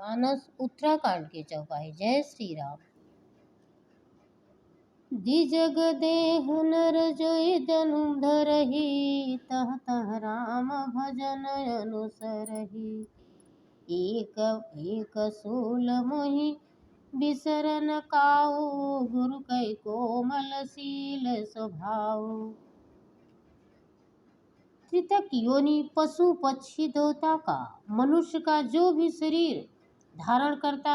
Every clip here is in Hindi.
मानस उत्तराखंड के चौपाई। जय श्री राम। दिजग देह नर जोई जनु धरहि, तह तह राम भजन अनुसरहि। एक एक सूल मोहि बिसरन काऊ, गुरु कै कोमल शील स्वभाव। त्रितक योनि पशु पक्षी देवता का, मनुष्य का जो भी शरीर धारण करता,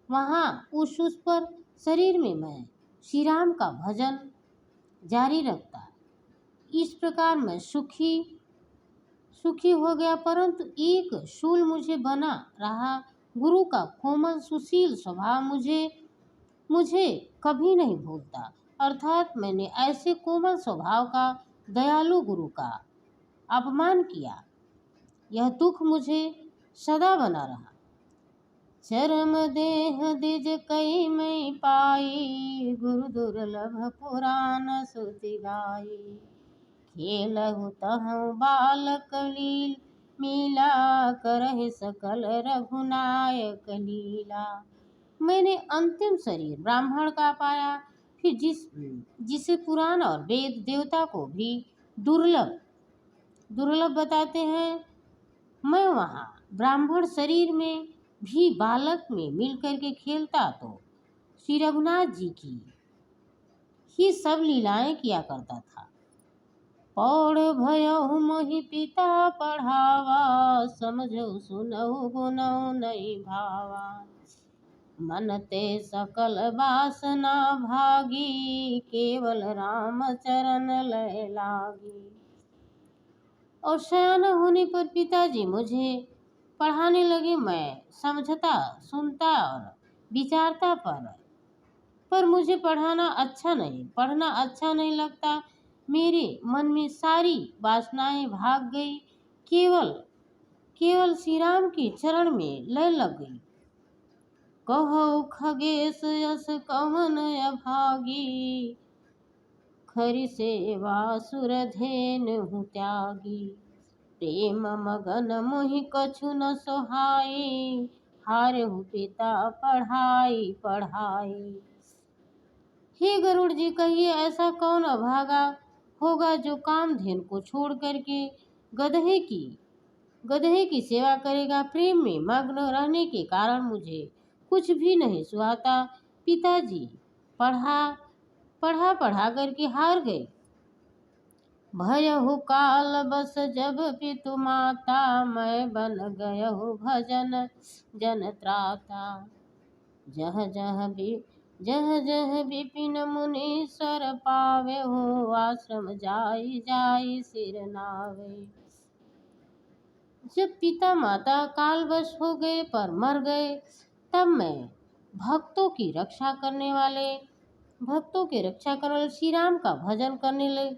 वहाँ उस पर शरीर में मैं श्री राम का भजन जारी रखता। इस प्रकार मैं सुखी हो गया, परंतु एक शूल मुझे बना रहा। गुरु का कोमल सुशील स्वभाव मुझे कभी नहीं भूलता। अर्थात मैंने ऐसे कोमल स्वभाव का दयालु गुरु का अपमान किया, यह दुख मुझे सदा बना रहा। चरम देह दिज कई मैं पाई, गुरु दुर्लभ पुराण सुति गाई। खेलहु तहु बालक लील मीला, करहि सकल रघुनायक लीला। मैंने अंतिम शरीर ब्राह्मण का पाया, फिर जिसे पुराण और वेद देवता को भी दुर्लभ बताते हैं, मैं वहाँ ब्राह्मण शरीर में भी बालक में मिलकर के खेलता तो श्री रघुनाथ जी की ही सब लीलाएं किया करता था। पौड़ भयहु मोहि पिता पढ़ावा, समझऊ सुनऊ गुनऊ नहीं भावा। मन ते सकल वासना भागी, केवल राम चरण लय लागी। और सयाना होने पर पिताजी मुझे पढ़ाने लगे। मैं समझता, सुनता और विचारता, पर मुझे पढ़ना अच्छा नहीं लगता। मेरे मन में सारी वासनाएं भाग गई, केवल श्री राम के चरण में लय लग गई। कहौ खगेश यस कवन अभागी, खरि सेवा सुर धेनु त्यागी। प्रेम मगन मोहि कछु न सोहाई, हारहु पिता पढ़ाई। हे गरुड़ जी, कहिए ऐसा कौन अभागा होगा जो कामधेनु को छोड़ करके गधे की सेवा करेगा। प्रेम में मग्न रहने के कारण मुझे कुछ भी नहीं सुहाता। पिताजी पढ़ा करके हार गए। भयहु काल बस जब पितु माता, मैं बन गयहु भजन जन त्राता। जह जह विपिन मुनीश्वर पावे हो, आश्रम जाई सिर नावे। जब पिता माता कालवश हो गए पर मर गए, तब मैं भक्तों की रक्षा करने वाले श्री राम का भजन करने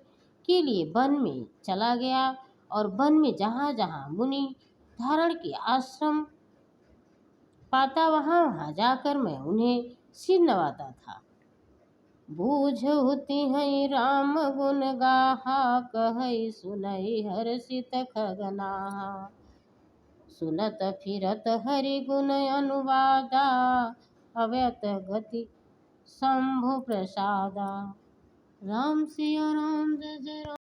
के लिए वन में चला गया। और वन में जहाँ जहाँ मुनि धारण के आश्रम पाता, वहाँ जाकर मैं उन्हें सिर नवाता था। बूझहु तिहि राम गुण गाहा, कहै सुनई हर्षित खगनाहा। सुनत फिरत हरि गुण अनुवादा, अव्यत गति शंभु प्रसादा। राम सिया राम जय जय राम।